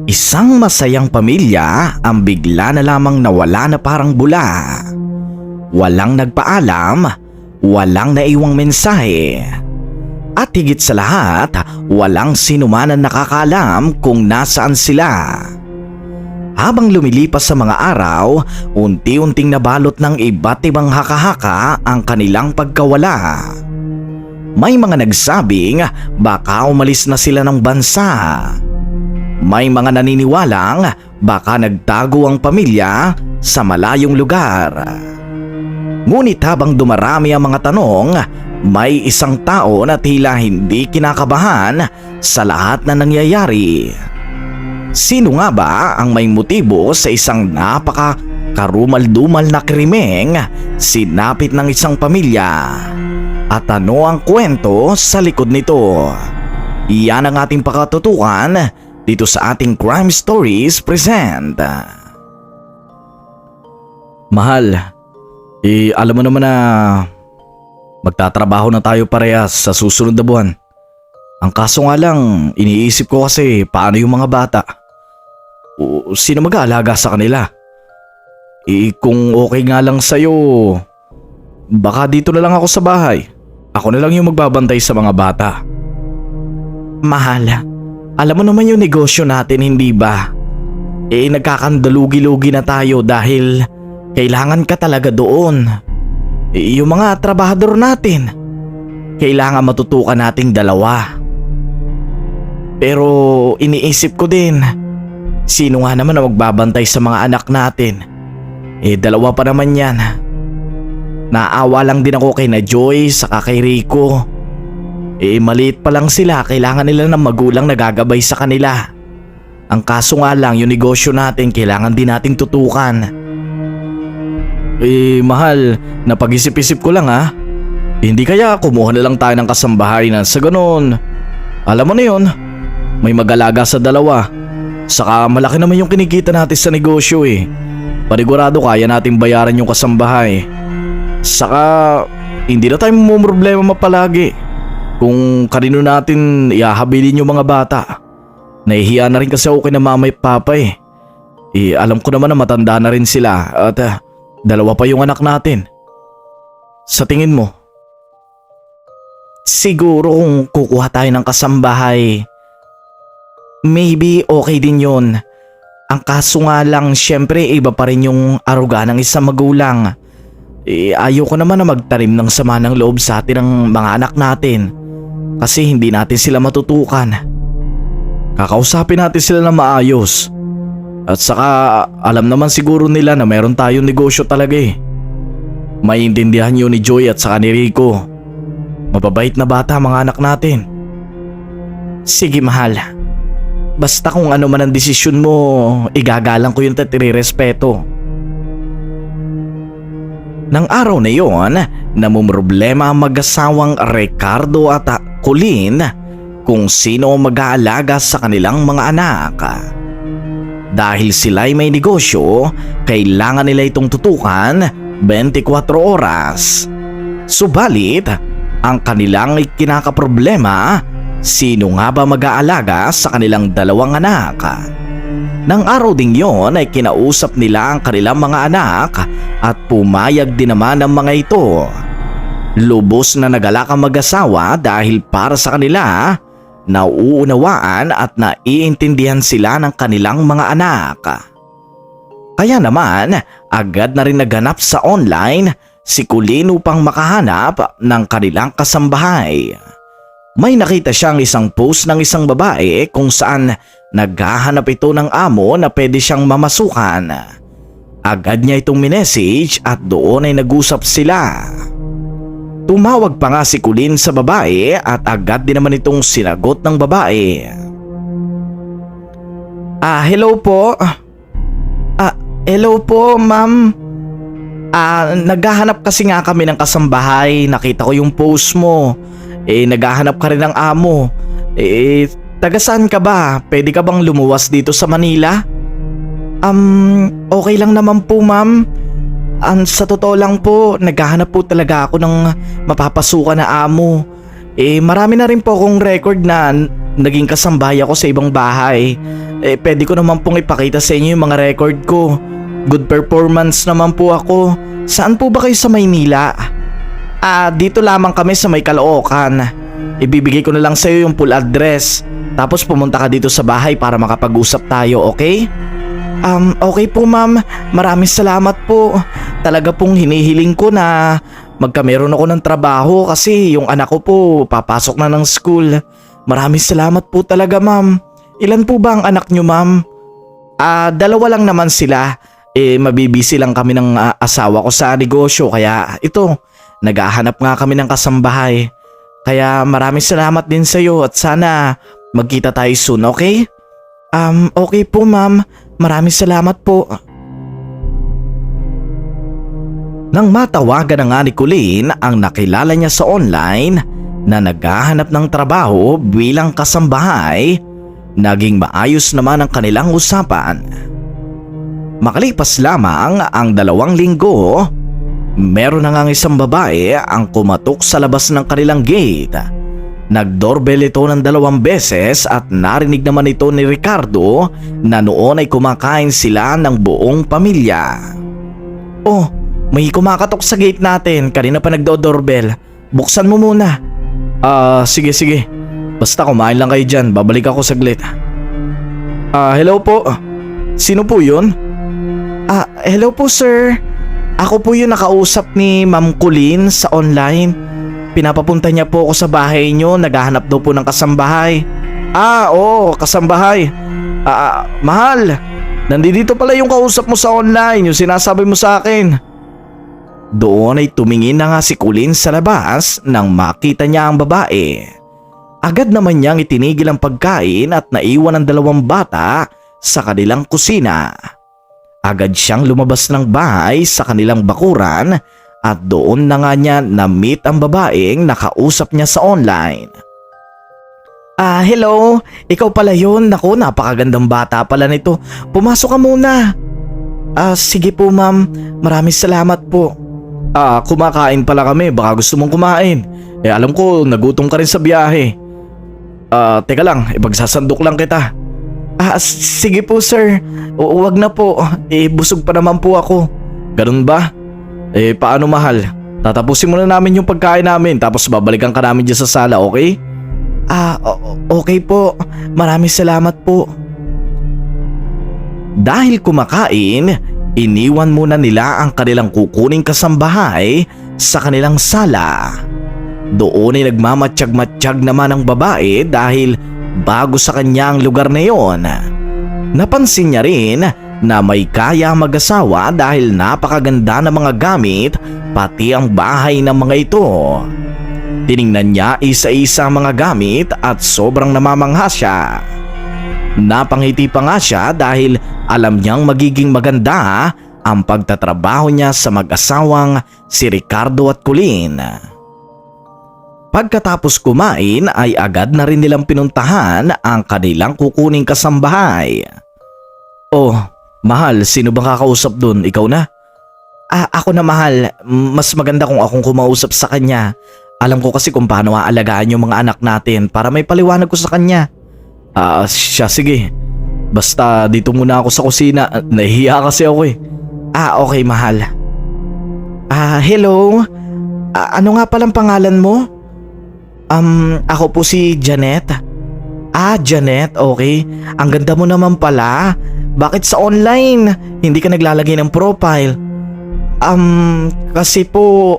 Isang masayang pamilya ang bigla na lamang nawala na parang bula. Walang nagpaalam, walang naiwang mensahe. At higit sa lahat, walang sinuman ang nakakaalam kung nasaan sila. Habang lumilipas sa mga araw, unti-unting nabalot ng iba't ibang haka-haka ang kanilang pagkawala. May mga nagsabing baka umalis na sila ng bansa. May mga naniniwalang baka nagtago ang pamilya sa malayong lugar. Ngunit habang dumarami ang mga tanong, may isang tao na tila hindi kinakabahan sa lahat na nangyayari. Sino nga ba ang may motibo sa isang napaka-karumal-dumal na krimeng sinapit ng isang pamilya? At ano ang kwento sa likod nito? Iyan ang ating pakatutukan dito sa ating Crime Stories present. Mahal, alam mo naman na magtatrabaho na tayo parehas sa susunod na buwan. Ang kaso nga lang, iniisip ko kasi paano yung mga bata. Sino mag-aalaga sa kanila? Kung okay nga lang sa'yo, baka dito na lang ako sa bahay. Ako na lang yung magbabantay sa mga bata. Mahal, alam mo naman yung negosyo natin, hindi ba? Nagkakandalugi-lugi na tayo dahil kailangan ka talaga doon. Yung mga trabahador natin, kailangan matutukan nating dalawa. Pero iniisip ko din, sino nga naman na magbabantay sa mga anak natin? Dalawa pa naman yan. Naawa lang din ako kay na Joy saka kay Rico. Maliit pa lang sila, kailangan nila ng magulang na gagabay sa kanila. Ang kaso nga lang, yung negosyo natin kailangan din nating tutukan. Mahal, napag-isip-isip ko lang ha. Hindi kaya kumuha na lang tayo ng kasambahay na sa ganun. Alam mo na yun, may mag-alaga sa dalawa. Saka malaki naman yung kinikita natin sa negosyo Panigurado kaya natin bayaran yung kasambahay. Saka hindi na tayo problema mapalagi kung kanino natin ihahabilin yung mga bata. Nahihiya na rin kasi ako kay na mama at papa alam ko naman na matanda na rin sila at dalawa pa yung anak natin. Sa tingin mo? Siguro kung kukuha tayo ng kasambahay, maybe okay din yun. Ang kaso nga lang, syempre iba pa rin yung aruga ng isang magulang. Ayoko naman na magtanim ng sama ng loob sa atin ng mga anak natin. Kasi hindi natin sila matutukan. Kakausapin natin sila na maayos. At saka alam naman siguro nila na meron tayong negosyo talaga Maiintindihan yun ni Joy at saka ni Rico. Mababait na bata mga anak natin. Sige mahal. Basta kung ano man ang desisyon mo, igagalang ko yun at irerespeto. Nang araw na yon, namumroblema ang mag-asawang Ricardo at Colleen kung sino ang mag-aalaga sa kanilang mga anak. Dahil sila'y may negosyo, kailangan nila itong tutukan 24 oras. Subalit, ang kanilang kinakaproblema, sino nga ba mag-aalaga sa kanilang dalawang anak? Nang araw ding yon ay kinausap nila ang kanilang mga anak at pumayag din naman ang mga ito. Lubos na nagalak ang mag-asawa dahil para sa kanila, nauunawaan at naiintindihan sila ng kanilang mga anak. Kaya naman, agad na rin naghanap sa online si Colleen upang makahanap ng kanilang kasambahay. May nakita siyang isang post ng isang babae kung saan naghahanap ito ng amo na pwede siyang mamasukan. Agad niya itong minessage at doon ay nag-usap sila. Tumawag pa nga si Colleen sa babae at agad din naman itong sinagot ng babae. Hello po. Hello po, ma'am. Naghahanap kasi nga kami ng kasambahay. Nakita ko yung post mo. Naghahanap ka rin ng amo. Taga saan ka ba? Pwede ka bang lumuwas dito sa Manila? Okay lang naman po, ma'am. Sa totoo lang po, naghahanap po talaga ako ng mapapasukan na amo. Marami na rin po akong record na naging kasambay ako sa ibang bahay. pwede ko naman pong ipakita sa inyo yung mga record ko. Good performance naman po ako. Saan po ba kayo sa Maynila? Dito lamang kami sa may Caloocan. Ibibigay ko na lang sa'yo yung full address. Tapos pumunta ka dito sa bahay para makapag-usap tayo, okay? Okay po ma'am. Maraming salamat po. Talaga pong hinihiling ko na magkameron ako ng trabaho kasi yung anak ko po papasok na ng school. Maraming salamat po talaga ma'am. Ilan po ba ang anak nyo ma'am? 2 lang naman sila. Mabibisi lang kami ng asawa ko sa negosyo kaya ito, naghahanap nga kami ng kasambahay. Kaya maraming salamat din sa iyo at sana magkita tayo soon, okay? Okay po ma'am. Maraming salamat po. Nang matawagan na nga ni Colleen ang nakilala niya sa online na naghahanap ng trabaho bilang kasambahay, naging maayos naman ang kanilang usapan. Makalipas lamang ang 2 linggo, meron na ngang isang babae ang kumatok sa labas ng kanilang gate. Nag-doorbell ito ng 2 beses at narinig naman ito ni Ricardo na noon ay kumakain sila ng buong pamilya. Oh, may kumakatok sa gate natin. Kanina pa nagdo-doorbell. Buksan mo muna. Sige. Basta kumain lang kayo dyan. Babalik ako saglit. Hello po. Sino po yun? Hello po sir. Ako po yung nakausap ni Ma'am Colleen sa online. Pinapapunta niya po ako sa bahay niyo. Naghahanap daw po ng kasambahay. Oo, kasambahay. Mahal. Nandito pala yung kausap mo sa online. Yung sinasabi mo sa akin. Doon ay tumingin na nga si Colleen sa labas nang makita niya ang babae. Agad naman niyang itinigil ang pagkain at naiwan ang 2 bata sa kanilang kusina. Agad siyang lumabas ng bahay sa kanilang bakuran at doon na nga niya na-meet ang babaeng nakausap niya sa online. Hello, ikaw pala yun. Naku, napakagandang bata pala nito. Pumasok ka muna. Sige po ma'am, maraming salamat po. Kumakain pala kami, baka gusto mong kumain. Alam ko, nagutom ka rin sa biyahe. Teka lang, ipagsasandok lang kita. Sige po sir, huwag na po. Busog pa naman po ako. Ganun ba? Paano mahal? Tatapusin muna namin yung pagkain namin tapos babalikan ka namin dyan sa sala, okay? Okay po. Maraming salamat po. Dahil kumakain, iniwan muna nila ang kanilang kukuning kasambahay sa kanilang sala. Doon ay nagmamatsyag-matsyag naman ang babae dahil bago sa kanya ang lugar na yon. Napansin niya rin na may kaya mag-asawa dahil napakaganda ng mga gamit pati ang bahay ng mga ito. Tiningnan niya isa-isa ang mga gamit at sobrang namamangha siya. Napangiti pa nga siya dahil alam niyang magiging maganda ang pagtatrabaho niya sa mag-asawang si Ricardo at Colleen. Pagkatapos kumain ay agad na rin nilang pinuntahan ang kanilang kukuning kasambahay. Oh, mahal, sino bang kakausap dun? Ikaw na? Ako na mahal. Mas maganda kung akong kumausap sa kanya. Alam ko kasi kung paano aalagaan yung mga anak natin para may paliwanag ko sa kanya. Siya sige. Basta dito muna ako sa kusina. Nahihiya kasi ako eh. Okay mahal. Hello? Ano nga palang pangalan mo? Ako po si Janet. Janet, okay. Ang ganda mo naman pala. Bakit sa online hindi ka naglalagay ng profile? Kasi po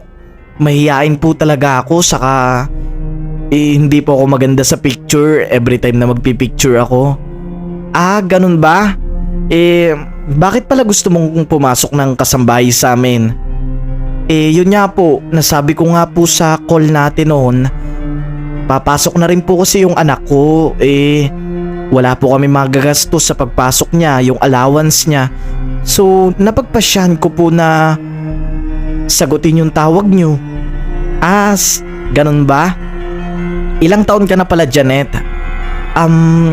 mahihain po talaga ako saka hindi po ako maganda sa picture every time na magpipicture ako. Ganun ba? Bakit pala gusto mong pumasok ng kasambahay sa amin? Yun nga po, nasabi ko nga po sa call natin noon. Papasok na rin po kasi yung anak ko. Wala po kami magagastos sa pagpasok niya, yung allowance niya. So, napagpasyahan ko po na sagutin yung tawag niyo. Ganun ba? Ilang taon ka na pala, Janet?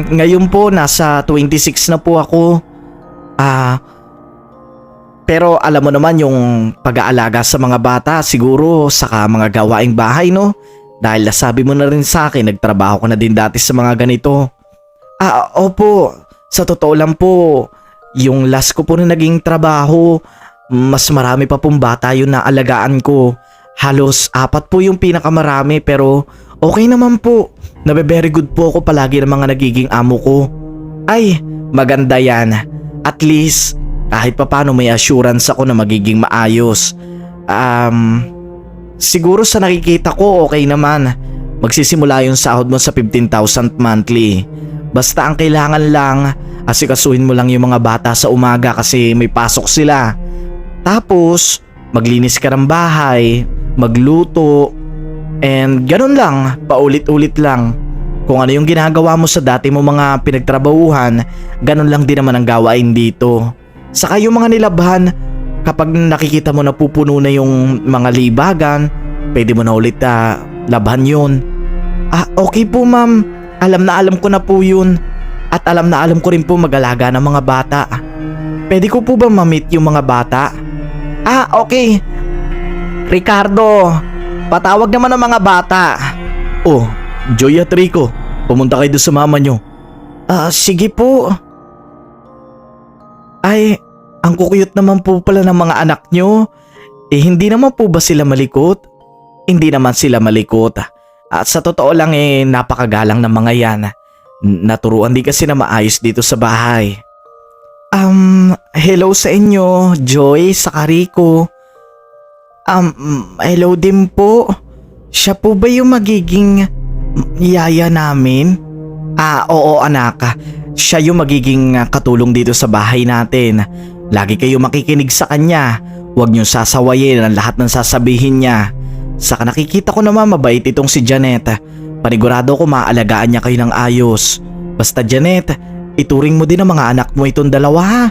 Ngayon po nasa 26 na po ako. Pero alam mo naman yung pag-aalaga sa mga bata siguro saka mga gawaing bahay, no? Dahil nasabi mo na rin sa akin nagtrabaho ka na din dati sa mga ganito. Opo. Sa totoo lang po, yung last ko po na naging trabaho, mas marami pa pong bata yung naalagaan ko. Halos 4 po yung pinakamarami pero okay naman po. Nabe-very good po ako palagi ng mga nagiging amo ko. Ay, maganda yan. At least, kahit papano may assurance ako na magiging maayos. Siguro sa nakikita ko okay naman. Magsisimula yung sahod mo sa 15,000 monthly. Basta ang kailangan lang, asikasuhin mo lang yung mga bata sa umaga kasi may pasok sila. Tapos, maglinis ka ng bahay, magluto, and ganun lang, paulit-ulit lang. Kung ano yung ginagawa mo sa dati mo mga pinagtrabahuhan, ganun lang din naman ang gawain dito. Saka yung mga nilabhan, kapag nakikita mo na pupuno na yung mga libagan, pwede mo na ulit labhan yun. Okay po ma'am. Alam na alam ko na po yun. At alam na alam ko rin po mag-alaga ng mga bata. Pwede ko po ba ma-meet yung mga bata? Okay. Ricardo, patawag naman ng mga bata. Oh, Joy at Rico, pumunta kayo doon sa mama nyo. Sige po. Ay, ang kukuyot naman po pala ng mga anak nyo. Hindi naman po ba sila malikot? Hindi naman sila malikot. At sa totoo lang napakagalang ng mga yan. Naturuan din kasi na maayos dito sa bahay. Hello sa inyo, Joy, saka Rico. Hello din po. Siya po ba yung magiging yaya namin? Oo anak. Siya yung magiging katulong dito sa bahay natin. Lagi kayo makikinig sa kanya. Huwag niyong sasawayin ang lahat ng sasabihin niya. Saka nakikita ko naman mabait itong si Janet. Panigurado ko maaalagaan niya kayo ng ayos. Basta Janet, ituring mo din ang mga anak mo itong dalawa ha.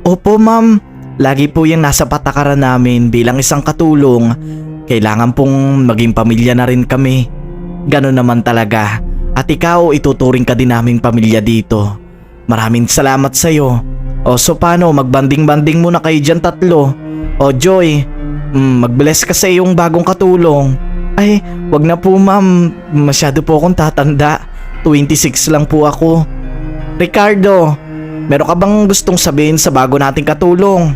Opo ma'am, lagi po yung nasa patakaran namin bilang isang katulong. Kailangan pong maging pamilya na rin kami. Ganon naman talaga. At ikaw, ituturing ka din naming pamilya dito. Maraming salamat sa'yo. So paano, magbanding-banding muna kayo dyan tatlo. Joy, mag-bless ka sa iyong bagong katulong. Ay, wag na po ma'am. Masyado po akong tatanda. 26 lang po ako. Ricardo, meron ka bang gustong sabihin sa bago nating katulong?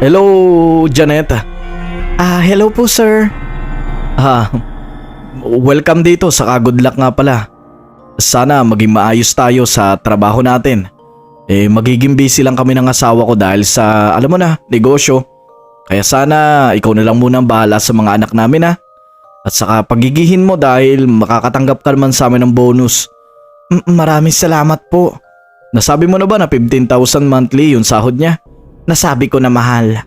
Hello Janet. Hello po sir. Welcome dito sa good luck nga pala. Sana maging maayos tayo sa trabaho natin. Magiging busy lang kami ng asawa ko dahil sa, alam mo na, negosyo. Kaya sana ikaw na lang muna ang bahala sa mga anak namin ha. At saka pagigihin mo dahil makakatanggap ka naman sa amin ng bonus. Maraming salamat po. Nasabi mo na ba na 15,000 monthly yung sahod niya? Nasabi ko na mahal.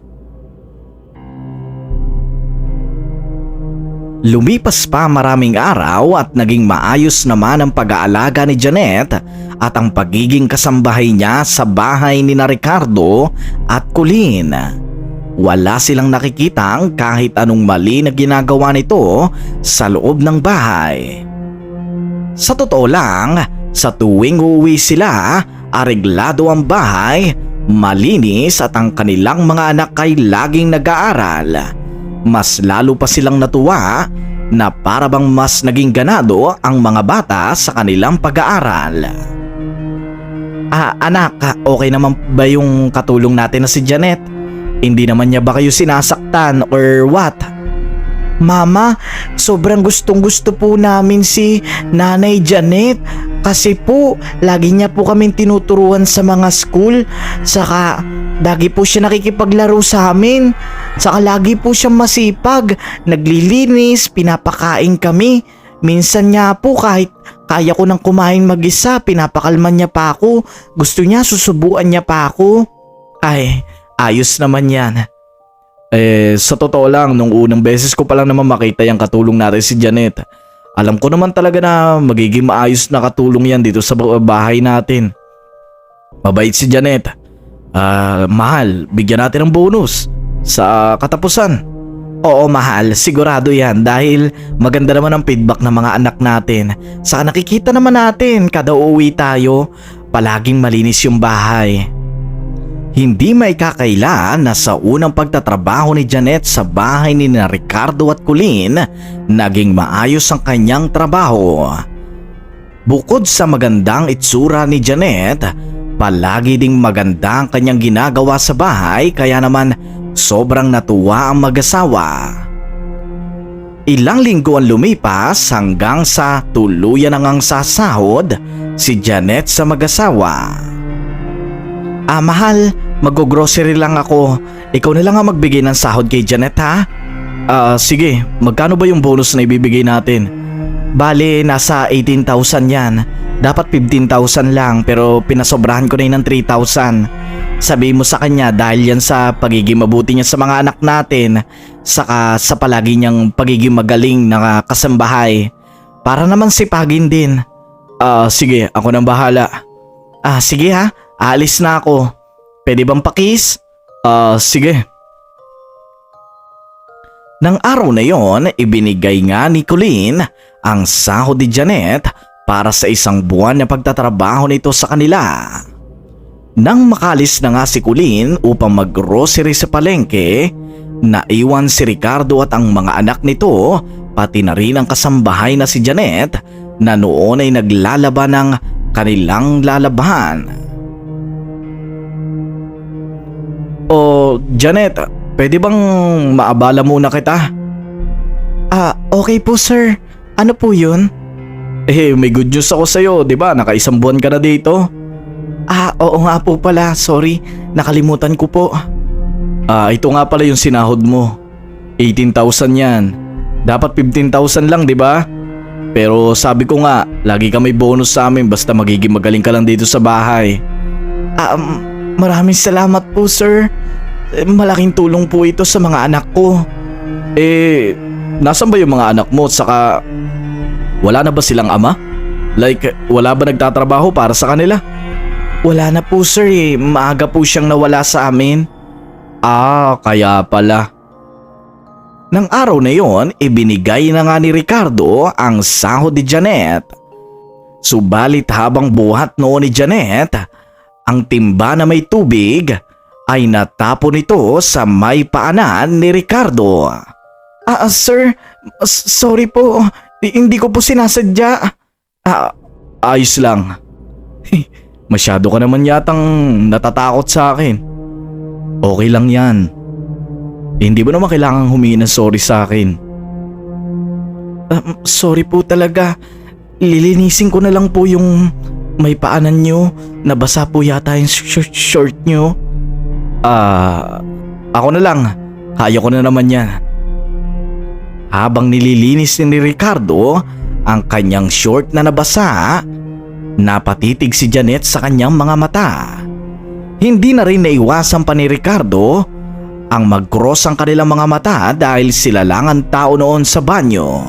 Lumipas pa maraming araw at naging maayos naman ang pag-aalaga ni Janet at ang pagiging kasambahay niya sa bahay ni Ricardo at Colleen. Wala silang nakikitang kahit anong mali na ginagawa nito sa loob ng bahay. Sa totoo lang, sa tuwing uuwi sila, areglado ang bahay, malinis at ang kanilang mga anak ay laging nag-aaral. Mas lalo pa silang natuwa na para bang mas naging ganado ang mga bata sa kanilang pag-aaral. Anak, okay naman ba yung katulong natin na si Janet? Hindi naman niya ba kayo sinasaktan or what? Mama, sobrang gustong-gusto po namin si Nanay Janet kasi po lagi niya po kaming tinuturuan sa mga school, saka lagi po siya nakikipaglaro sa amin, saka lagi po siya masipag, naglilinis, pinapakain kami. Minsan niya po kahit kaya ko nang kumain mag-isa, pinapakalman niya pa ako, gusto niya susubuan niya pa ako. Ay, ayos naman yan. Sa totoo lang, nung unang beses ko pa lang naman makita yung katulong natin si Janet. Alam ko naman talaga na magiging maayos na katulong yan dito sa bahay natin. Mabait si Janet. Mahal, bigyan natin ng bonus sa katapusan. Oo mahal, sigurado yan dahil maganda naman ang feedback ng mga anak natin. Saka nakikita naman natin kada uuwi tayo, palaging malinis yung bahay. Hindi may kakaila na sa unang pagtatrabaho ni Janet sa bahay ni Ricardo at Colleen, naging maayos ang kanyang trabaho. Bukod sa magandang itsura ni Janet, palagi ding maganda ang kanyang ginagawa sa bahay kaya naman sobrang natuwa ang mag-asawa. Ilang linggo ang lumipas hanggang sa tuluyan na ngang sasahod si Janet sa mag-asawa. Mahal, mag-grocery lang ako. Ikaw na lang ang magbigay ng sahod kay Janet ha? Sige, magkano ba yung bonus na ibibigay natin? Bale, nasa 18,000 yan. Dapat 15,000 lang pero pinasobrahan ko na yun ng 3,000. Sabihin mo sa kanya dahil yan sa pagiging mabuti niya sa mga anak natin, saka sa palagi niyang pagiging magaling na kasambahay. Para naman sipagin din. Sige, ako nang bahala. Sige ha, aalis na ako. Pwede bang pakis? Sige. Nang araw na yon, ibinigay nga ni Colleen ang sahod ni Janet para sa isang buwan na pagtatrabaho nito sa kanila. Nang makalis na nga si Colleen upang mag-grocery sa palengke, naiwan si Ricardo at ang mga anak nito, pati na rin ang kasambahay na si Janet na noon ay naglalaban ng kanilang lalabahan. Janet, pwede bang maabala muna kita? Okay po sir. Ano po yun? May good news ako sa'yo, di ba? Nakaisang buwan ka na dito. Oo nga po pala, sorry. Nakalimutan ko po. Ito nga pala yung sinahod mo. 18,000 yan. Dapat 15,000 lang, di ba? Pero sabi ko nga, lagi ka may bonus sa amin basta magiging magaling ka lang dito sa bahay. Maraming salamat po sir. Malaking tulong po ito sa mga anak ko. Nasaan ba yung mga anak mo at saka wala na ba silang ama? Like, wala ba nagtatrabaho para sa kanila? Wala na po sir maaga po siyang nawala sa amin. Kaya pala. Nang araw na yon, ibinigay na nga ni Ricardo ang sahod ni Janet. Subalit habang buhat noon ni Janet, ang timba na may tubig ay natapon ito sa may paanan ni Ricardo. Sir, sorry po. Hindi ko po sinasadya. Ayos lang. Masyado ka naman yatang natatakot sa akin. Okay lang yan. Hindi mo naman kailangang humingi ng sorry sa akin. Sorry po talaga. Lilinisin ko na lang po yung may paanan nyo. Nabasa po yata yung short nyo. Ako na lang. Kaya ko na naman yan. Habang nililinis ni Ricardo ang kanyang short na nabasa, napatitig si Janet sa kanyang mga mata. Hindi na rin naiwasan pa ni Ricardo ang mag-cross ang kanilang mga mata dahil sila lang ang tao noon sa banyo.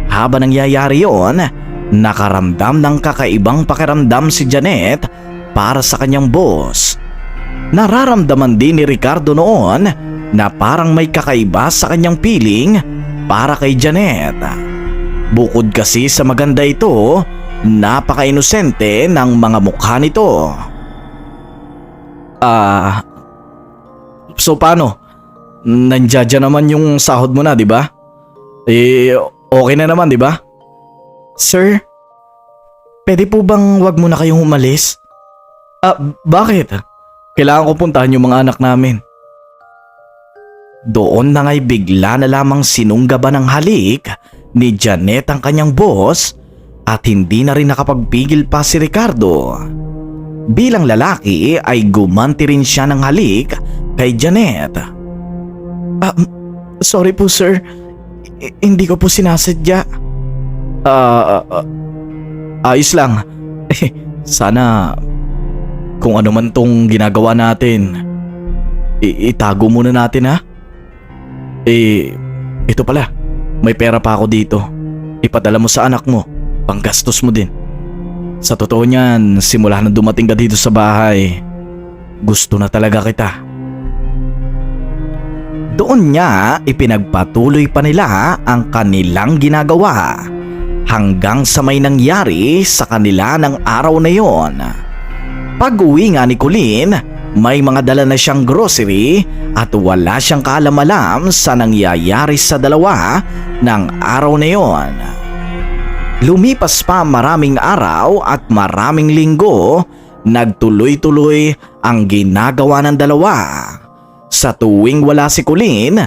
Habang nangyayari yon, nakaramdam ng kakaibang pakiramdam si Janet para sa kanyang boss. Nararamdaman din ni Ricardo noon na parang may kakaiba sa kanyang feeling para kay Janet. Bukod kasi sa maganda ito, napaka-inosente ng mga mukha nito. So paano? Nandiyan naman yung sahod mo na, di ba? Okay na naman, di ba? Sir, pwede po bang wag mo na kayong umalis? Bakit? Kailangan ko puntahan yung mga anak namin. Doon na nga'y bigla na lamang sinunggaban ng halik ni Janet ang kanyang boss at hindi na rin nakapagpigil pa si Ricardo. Bilang lalaki ay gumanti rin siya ng halik kay Janet. Sorry po sir, hindi ko po sinasadya. Ayos lang. Sana kung ano man tong ginagawa natin, itago muna natin ha. Ito pala, may pera pa ako dito. Ipadala mo sa anak mo, panggastos mo din. Sa totoo niyan, simula na dumating ka dito sa bahay, gusto na talaga kita. Doon niya ipinagpatuloy pa nila ang kanilang ginagawa hanggang sa may nangyari sa kanila ng araw na yon. Pag-uwi nga ni Colleen, may mga dala na siyang grocery at wala siyang kaalam-alam sa nangyayari sa dalawa ng araw na yon. Lumipas pa maraming araw at maraming linggo, nagtuloy-tuloy ang ginagawa ng dalawa. Sa tuwing wala si Colleen,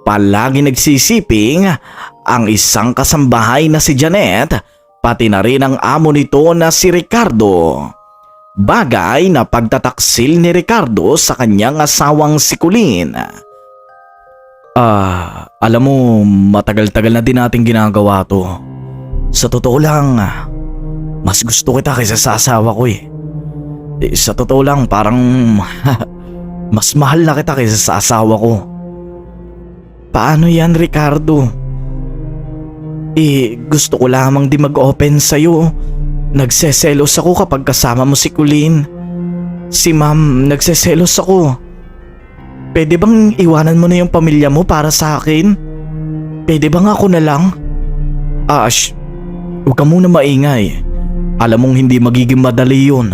palagi nagsisiping ang isang kasambahay na si Janet, pati na rin ang amo nito na si Ricardo. Bagay na pagtataksil ni Ricardo sa kanyang asawang si Colleen. Alam mo, matagal-tagal na din natin ginagawa to. Sa totoo lang, mas gusto kita kaysa sa asawa ko eh. Sa totoo lang, parang mas mahal na kita kaysa sa asawa ko. Paano yan, Ricardo? Gusto ko lamang di mag-open sa'yo. Nagseselos ako kapag kasama mo si Colleen. Si ma'am, nagseselos ako. Pwede bang iwanan mo na yung pamilya mo para sa akin? Pwede bang ako na lang? Ash, huwag ka muna maingay. Alam mong hindi magiging madali yun.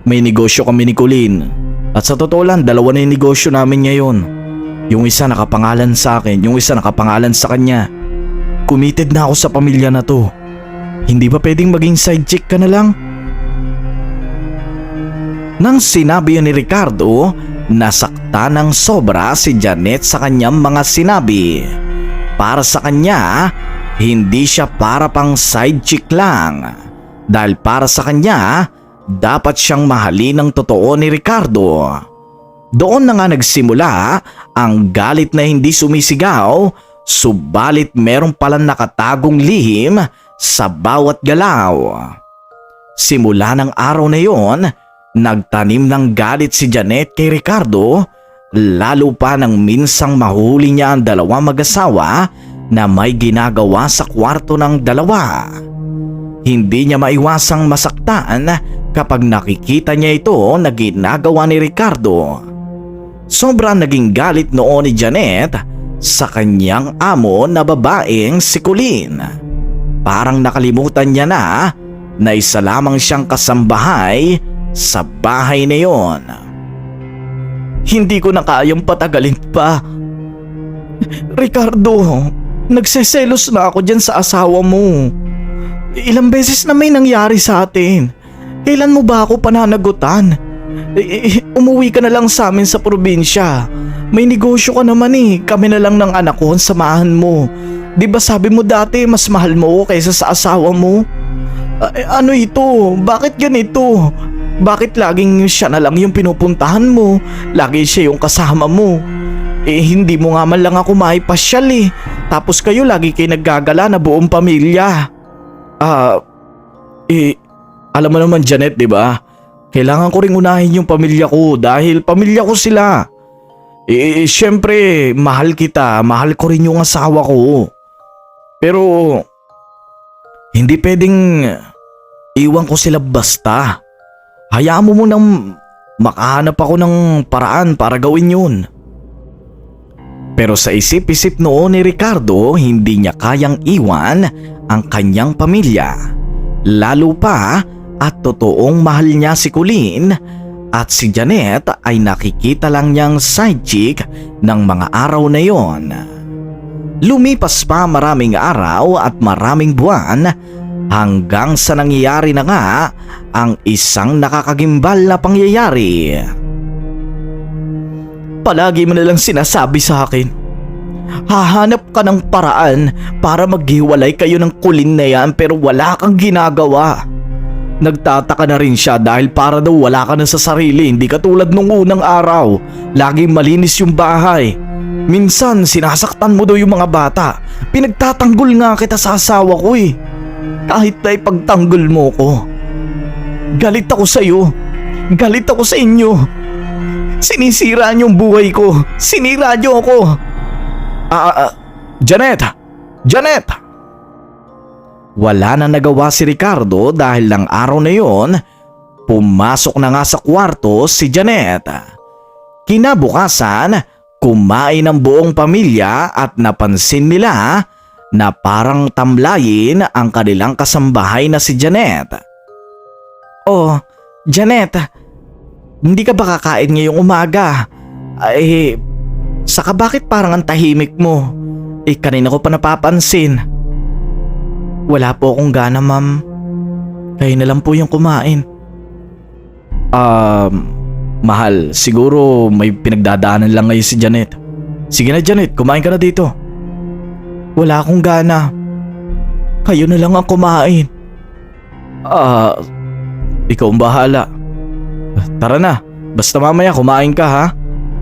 May negosyo kami ni Colleen. At sa totoo lang, dalawa na yung negosyo namin ngayon. Yung isa nakapangalan sa akin, yung isa nakapangalan sa kanya. Committed na ako sa pamilya na to. Hindi ba pwedeng maging side chick ka na lang? Nang sinabi yun ni Ricardo, nasakta ng sobra si Janet sa kanyang mga sinabi. Para sa kanya, hindi siya para pang side chick lang. Dahil para sa kanya, dapat siyang mahalin ng totoo ni Ricardo. Doon na nga nagsimula ang galit na hindi sumisigaw, subalit meron palang nakatagong lihim sa bawat galaw. Simula ng araw na yon, nagtanim ng galit si Janet kay Ricardo, lalo pa nang minsang mahuli niya ang dalawang mag-asawa na may ginagawa sa kwarto ng dalawa. Hindi niya maiwasang masaktan kapag nakikita niya ito na ginagawa ni Ricardo. Sobrang naging galit noon ni Janet sa kanyang amo na babaeng si Colleen. Parang nakalimutan niya na isa lamang siyang kasambahay sa bahay na yon. Hindi ko na kayang patagalin pa. Ricardo, nagseselos na ako dyan sa asawa mo. Ilang beses na may nangyari sa atin. Kailan mo ba ako pananagutan? Umuwi ka na lang sa amin sa probinsya. May negosyo ka naman eh. Kami na lang ng anak ko, samahan mo. Di ba sabi mo dati mas mahal mo ako kaysa sa asawa mo? Ano ito? Bakit ganito? Bakit laging siya na lang yung pinupuntahan mo? Lagi siya yung kasama mo. Hindi mo nga man lang ako maipasyal eh. Tapos kayo lagi kayo naggagala na buong pamilya. Alam mo naman Janet, di ba? Kailangan ko ring unahin yung pamilya ko dahil pamilya ko sila. Syempre, mahal kita, mahal ko rin yung asawa ko. Pero, hindi pwedeng iwan ko sila basta. Hayaan mo munang makahanap ako ng paraan para gawin yun. Pero sa isip-isip noon ni Ricardo, hindi niya kayang iwan ang kanyang pamilya. Lalo pa at totoong mahal niya si Colleen at si Janet ay nakikita lang niyang side chick ng mga araw na yon. Lumipas pa maraming araw at maraming buwan hanggang sa nangyayari na nga ang isang nakakagimbal na pangyayari. Palagi mo na lang sinasabi sa akin, hahanap ka ng paraan para maghiwalay kayo ng Colleen na yan pero wala kang ginagawa. Nagtataka na rin siya dahil para daw wala ka na sa sarili, hindi katulad nung unang araw. Laging malinis yung bahay. Minsan sinasaktan mo daw yung mga bata. Pinagtatanggol nga kita sa asawa ko eh. Kahit na ipagtanggol mo ko. Galit ako sa iyo. Galit ako sa inyo. Sinisira niyo yung buhay ko. Sinira niyo ako. Janet! Janet! Wala na nagawa si Ricardo dahil lang araw na yon, pumasok na nga sa kwarto si Janet. Kinabukasan, kumain ang buong pamilya at napansin nila na parang tamlayin ang kanilang kasambahay na si Janet. Oh, Janet, hindi ka ba kakain ngayong umaga? Saka bakit parang ang tahimik mo? Kanina ko pa napapansin. Wala po akong gana, ma'am. Kayo na lang po yung kumain. Mahal, siguro may pinagdadaanan lang ngayon si Janet. Sige na Janet, kumain ka na dito. Wala akong gana. Kayo na lang ang kumain. Ikaw ang bahala. Tara na, basta mamaya kumain ka ha.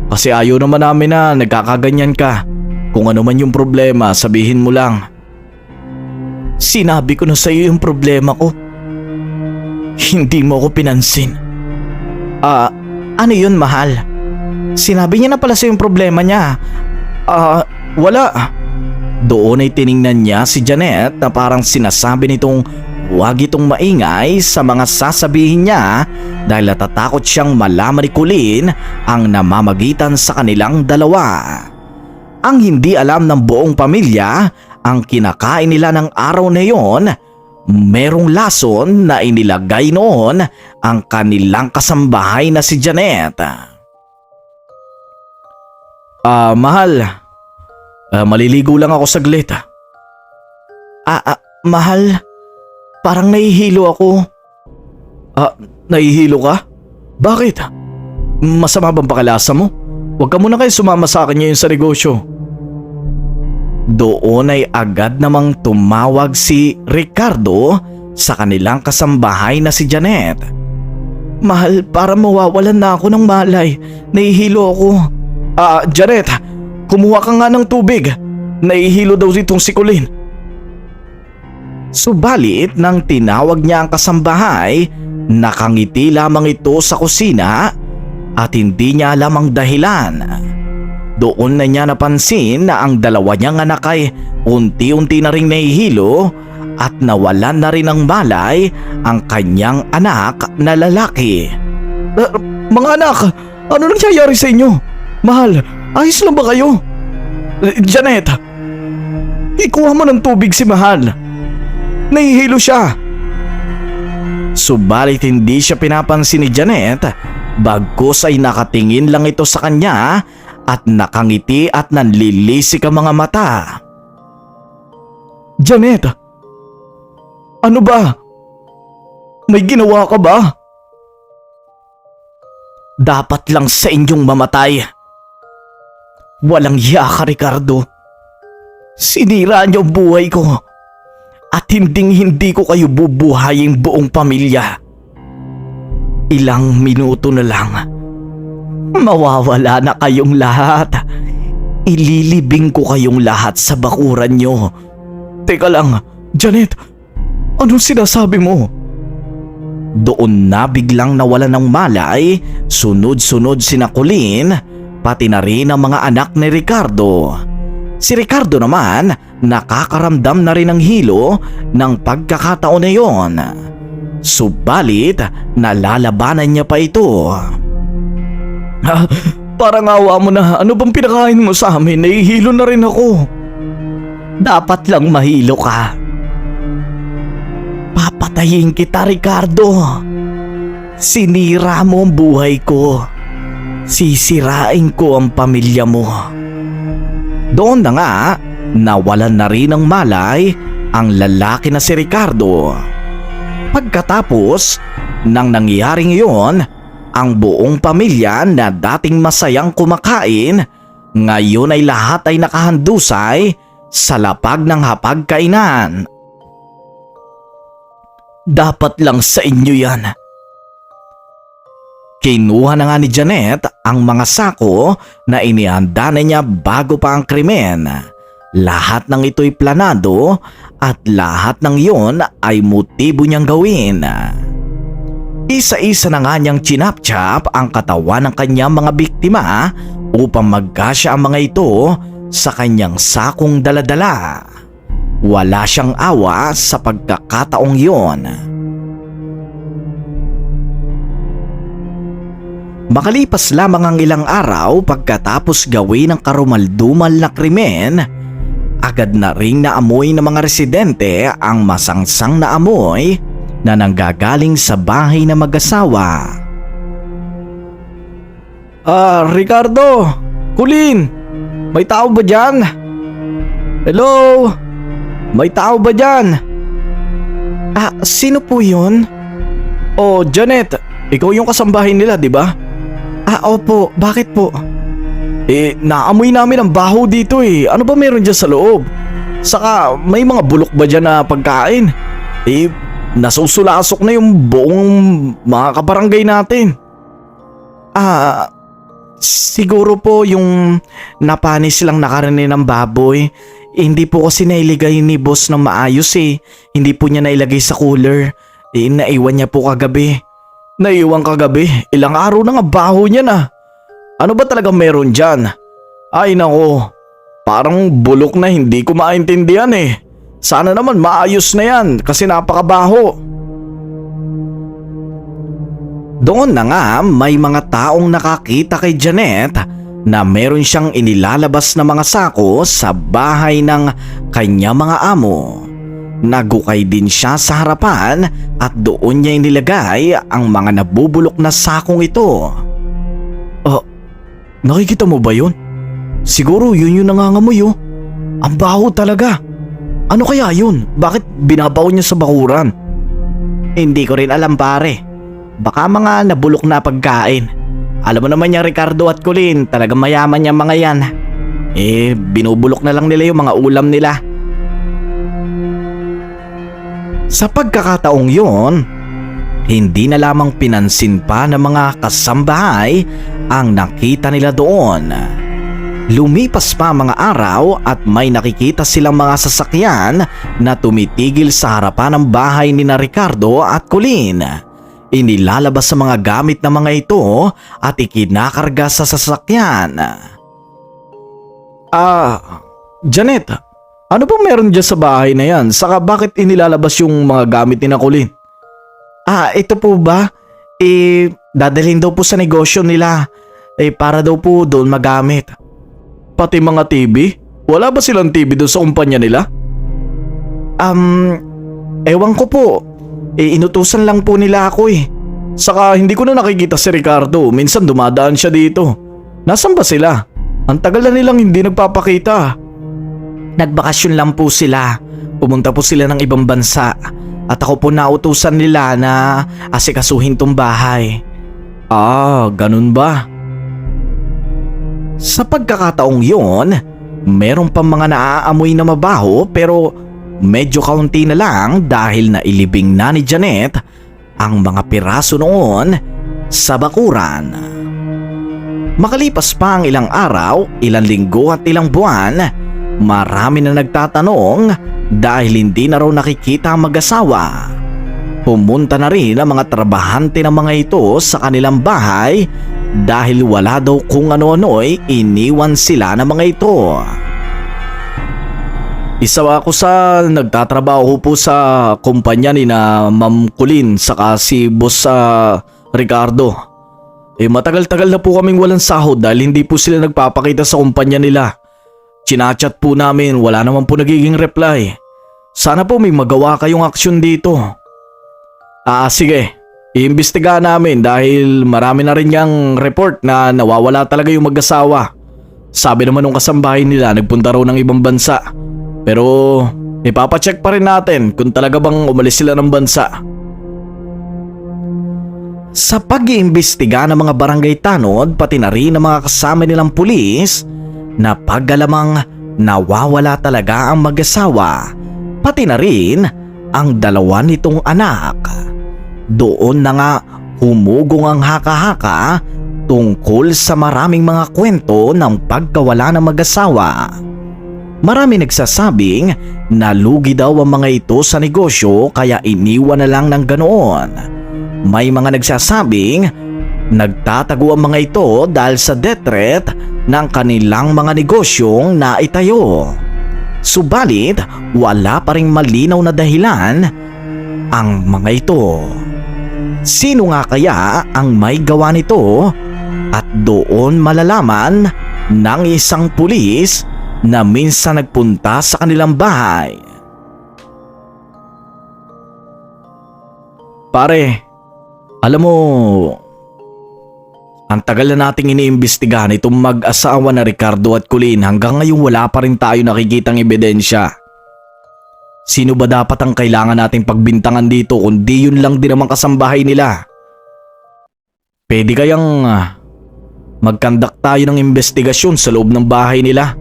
Kasi ayaw naman namin na nagkakaganyan ka. Kung ano man yung problema, sabihin mo lang. Sinabi ko na sa iyo yung problema ko. Hindi mo ako pinansin. Ano yun, mahal? Sinabi niya na pala sa yung problema niya. Wala. Doon ay tiningnan niya si Janet na parang sinasabi nitong huwag itong maingay sa mga sasabihin niya dahil natatakot siyang malaman ni Colleen ang namamagitan sa kanilang dalawa. Ang hindi alam ng buong pamilya, ang kinakain nila ng araw na yon, merong lason na inilagay noon ang kanilang kasambahay na si Janet. Mahal, maliligo lang ako saglit. Mahal, parang nahihilo ako. Nahihilo ka? Bakit? Masama bang pakalasa mo? Huwag ka muna kayo sumama sa akin ngayon sa negosyo. Doon ay agad namang tumawag si Ricardo sa kanilang kasambahay na si Janet. Mahal, para mawawalan na ako ng malay. Nahihilo ako. Janet, kumuha ka nga ng tubig. Nahihilo daw itong si Colleen. Subalit nang tinawag niya ang kasambahay, nakangiti lamang ito sa kusina at hindi niya alam ang dahilan. Doon na niya napansin na ang dalawa niyang anak ay unti-unti na ring nahihilo at nawalan na rin ng malay ang kanyang anak na lalaki. Mga anak, ano nangyayari sa inyo? Mahal, ayos lang ba kayo? Janet, ikuha mo ng tubig si Mahal. Nahihilo siya. Subalit hindi siya pinapansin ni Janet, bagkus ay nakatingin lang ito sa kanya at nakangiti at nanlilisik ang mga mata. Janet, ano ba? May ginawa ka ba? Dapat lang sa inyong mamatay. Walang hiya ka, Ricardo. Sinira niyo ang buhay ko at hindi ko kayo bubuhayin buong pamilya. Ilang minuto na lang, mawawala na kayong lahat. Ililibing ko kayong lahat sa bakuran nyo. Teka lang, Janet, anong sinasabi mo? Doon na biglang nawalan ng malay, sunod-sunod sina Colleen, pati na rin ang mga anak ni Ricardo. Si Ricardo naman, nakakaramdam na rin ng hilo ng pagkakataon na yon. Subalit, nalalabanan niya pa ito. Parang awa mo na, ano bang pinakain mo sa amin? Nahihilo na rin ako. Dapat lang mahilo ka. Papatayin kita, Ricardo. Sinira mo ang buhay ko. Sisirain ko ang pamilya mo. Doon na nga, nawalan na rin ng malay ang lalaki na si Ricardo. Pagkatapos ng nangyaring iyon, ang buong pamilya na dating masayang kumakain, ngayon ay lahat ay nakahandusay sa lapag ng hapagkainan. Dapat lang sa inyo yan. Kinuha na nga ni Janet ang mga sako na inihanda na niya bago pa ang krimen. Lahat ng ito'y planado at lahat ng iyon ay motibo niyang gawin. Isa-isa na nga niyang chinap-chap ang katawan ng kanyang mga biktima upang magkasya ang mga ito sa kanyang sakong daladala. Wala siyang awa sa pagkakataong iyon. Makalipas lamang ang ilang araw pagkatapos gawin ang karumaldumal na krimen, agad na ring naamoy ng mga residente ang masangsang na amoy na nanggagaling sa bahay na mag-asawa. Ricardo, Colleen, may tao ba dyan? Hello? May tao ba dyan? Sino po yun? Oh, Janet, ikaw yung kasambahay nila, di ba? Opo, bakit po? Naamoy namin ang baho dito eh. Ano ba meron dyan sa loob? Saka may mga bulok ba dyan na pagkain? Nasusulasok na yung buong mga kabarangay natin. Siguro po yung napanis lang nakarani ng baboy. Hindi po kasi nailigay ni boss ng maayos eh. Hindi po niya nailagay sa cooler. Naiwan niya po kagabi. Naiwan kagabi? Ilang araw na nga baho niya na. Ano ba talaga meron dyan? Ay nako, parang bulok na hindi ko maintindihan eh. Sana naman maayos na yan kasi napakabaho. Doon na nga may mga taong nakakita kay Janet na meron siyang inilalabas na mga sako sa bahay ng kanya mga amo. Nagukay din siya sa harapan at doon niya inilagay ang mga nabubulok na sakong ito. Nakikita mo ba yun? Siguro yun yung nangangamoy oh. Ang baho talaga. Ano kaya yun? Bakit binabaw niya sa bakuran? Hindi ko rin alam pare. Baka mga nabulok na pagkain. Alam mo naman niya Ricardo at Colleen, talagang mayaman niya mga yan. Binubulok na lang nila yung mga ulam nila. Sa pagkakataong yon, hindi na lamang pinansin pa ng mga kasambahay ang nakita nila doon. Lumipas pa mga araw at may nakikita silang mga sasakyan na tumitigil sa harapan ng bahay ni Ricardo at Colleen. Inilalabas sa mga gamit na mga ito at ikinakarga sa sasakyan. Janet, ano ba meron dyan sa bahay na yan? Saka bakit inilalabas yung mga gamit ni Colleen? Ito po ba? Dadalhin daw po sa negosyo nila. Para daw po doon magamit. Pati mga TV? Wala ba silang TV doon sa kumpanya nila? Ewan ko po. Inutusan lang po nila ako eh. Saka hindi ko na nakikita si Ricardo. Minsan dumadaan siya dito. Nasaan ba sila? Ang tagal na nilang hindi nagpapakita. Nagbakasyon lang po sila. Pumunta po sila ng ibang bansa. At ako po nautusan nila na asikasuhin tong bahay. Ganun ba? Sa pagkakataong yon, meron pang mga naaamoy na mabaho pero medyo kaunti na lang dahil nailibing na ni Janet ang mga piraso noon sa bakuran. Makalipas pa ang ilang araw, ilang linggo at ilang buwan, marami na nagtatanong dahil hindi na raw nakikita ang mag-asawa. Pumunta na rin ang mga trabahante ng mga ito sa kanilang bahay dahil wala daw kung ano-ano'y iniwan sila ng mga ito. Isa ako sa nagtatrabaho po sa kumpanya ni na Ma'am Colleen saka si Boss Ricardo. Matagal-tagal na po kaming walang sahod dahil hindi po sila nagpapakita sa kumpanya nila. Chinachat po namin, wala naman po nagiging reply. Sana po may magawa kayong aksyon dito. Sige, iimbestigahan namin dahil marami na rin yung report na nawawala talaga yung mag-asawa. Sabi naman ng kasambahay nila nagpunta raw ng ibang bansa. Pero ipapacheck pa rin natin kung talaga bang umalis sila ng bansa. Sa pag-iimbestiga ng mga barangay tanod pati na rin ng mga kasama nilang pulis, napagalamang nawawala talaga ang mag-asawa pati na rin ang dalawa nitong anak. Doon na nga humugong ang haka-haka tungkol sa maraming mga kwento ng pagkawala ng mag-asawa. Marami nagsasabing nalugi daw ang mga ito sa negosyo kaya iniwan na lang ng ganoon. May mga nagsasabing nagtatago ang mga ito dahil sa death threat ng kanilang mga negosyong naitayo. Subalit wala pa ring malinaw na dahilan ang mga ito. Sino nga kaya ang may gawa nito? At doon malalaman ng isang pulis na minsan nagpunta sa kanilang bahay. Pare, alam mo, ang tagal na nating iniimbestigahan itong mag-asawa na Ricardo at Colleen hanggang ngayon wala pa rin tayo nakikitang ebidensya. Sino ba dapat ang kailangan nating pagbintangan dito kundi yun lang din naman kasambahay nila? Pwede kayang magkandak tayo ng investigasyon sa loob ng bahay nila?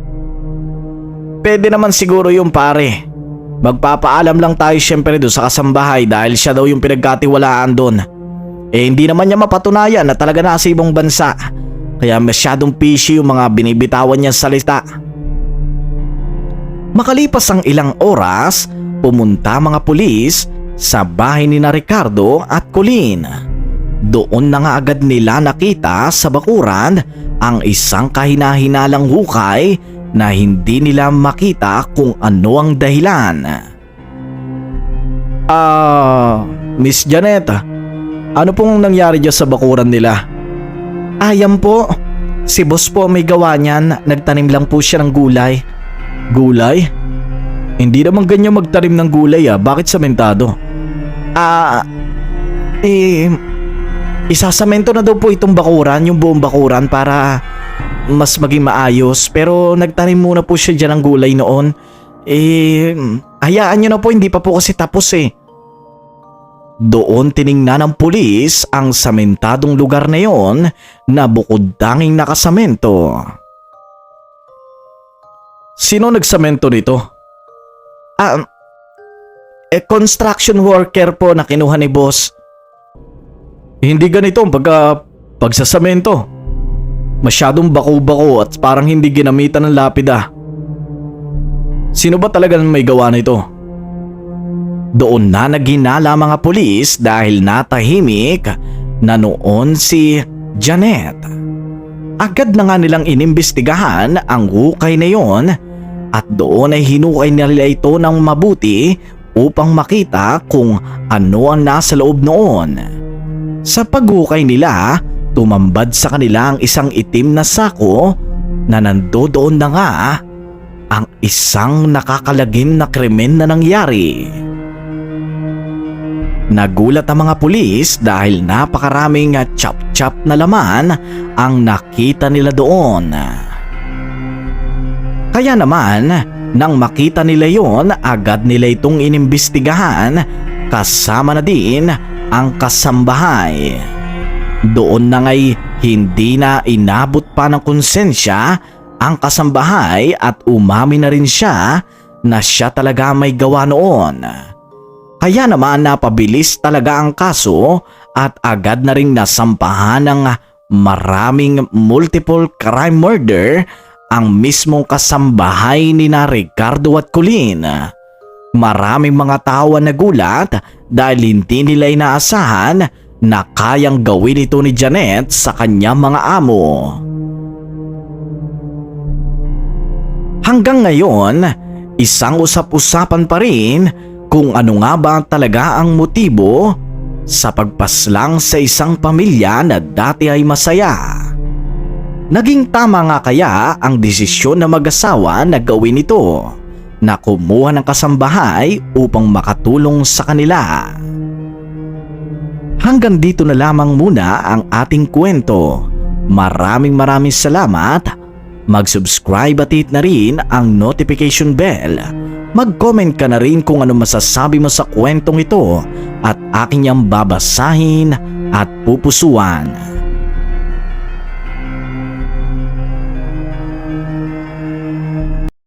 Pwede naman siguro yung pare. Magpapaalam lang tayo syempre doon sa kasambahay dahil siya daw yung pinagkatiwalaan doon. Hindi naman niya mapatunayan na talaga nasa ibang bansa. Kaya masyadong fishy yung mga binibitawan niyang salita. Makalipas ang ilang oras, pumunta mga pulis sa bahay ni na Ricardo at Colleen. Doon na nga agad nila nakita sa bakuran ang isang kahina-hinalang hukay na hindi nila makita kung ano ang dahilan. Miss Janet, ano pong nangyari dyan sa bakuran nila? Yan po, si boss po may gawa niyan, nagtanim lang po siya ng gulay. Gulay? Hindi naman ganyan magtanim ng gulay bakit samentado? Isasamento na daw po itong bakuran, yung buong bakuran para mas maging maayos, pero nagtanim muna po siya dyan ng gulay noon. Hayaan nyo na po, hindi pa po kasi tapos Doon tiningnan ng pulis ang samentadong lugar na yon na bukod tanging nakasamento. Sino nagsamento nito? Construction worker po na kinuha ni boss. Hindi ganito ang pagsasamento. Masyadong bako-bako at parang hindi ginamitan ng lapida. Sino ba talagang may gawa nito? Doon na naghinala mga pulis dahil natahimik na noon si Janet. Agad na nga nilang inimbestigahan ang hukay na yon at doon ay hinukay nila ito ng mabuti upang makita kung ano ang nasa loob noon. Sa paghukay nila, tumambad sa kanila ang isang itim na sako na nandoon na nga ang isang nakakalagim na krimen na nangyari. Nagulat ang mga pulis dahil napakaraming chop-chop na laman ang nakita nila doon. Kaya naman, nang makita nila yon, agad nila itong inimbestigahan kasama na din ang kasambahay. Doon na nga'y hindi na inabot pa ng konsensya ang kasambahay at umamin na rin siya na siya talaga may gawa noon. Kaya naman napabilis talaga ang kaso at agad na ring nasampahan ng maraming multiple crime murder ang mismong kasambahay ni na Ricardo at Colleen. Maraming mga tao ang nagulat dahil hindi nila inaasahan na kayang gawin ito ni Janet sa kanyang mga amo. Hanggang ngayon, isang usap-usapan pa rin kung ano nga ba talaga ang motibo sa pagpaslang sa isang pamilya na dati ay masaya. Naging tama nga kaya ang desisyon ng mag-asawa na gawin ito, na kumuha ng kasambahay upang makatulong sa kanila. Hanggang dito na lamang muna ang ating kwento. Maraming salamat. Mag-subscribe at hit na rin ang notification bell. Mag-comment ka na rin kung ano masasabi mo sa kwentong ito at aking niyang babasahin at pupusuan.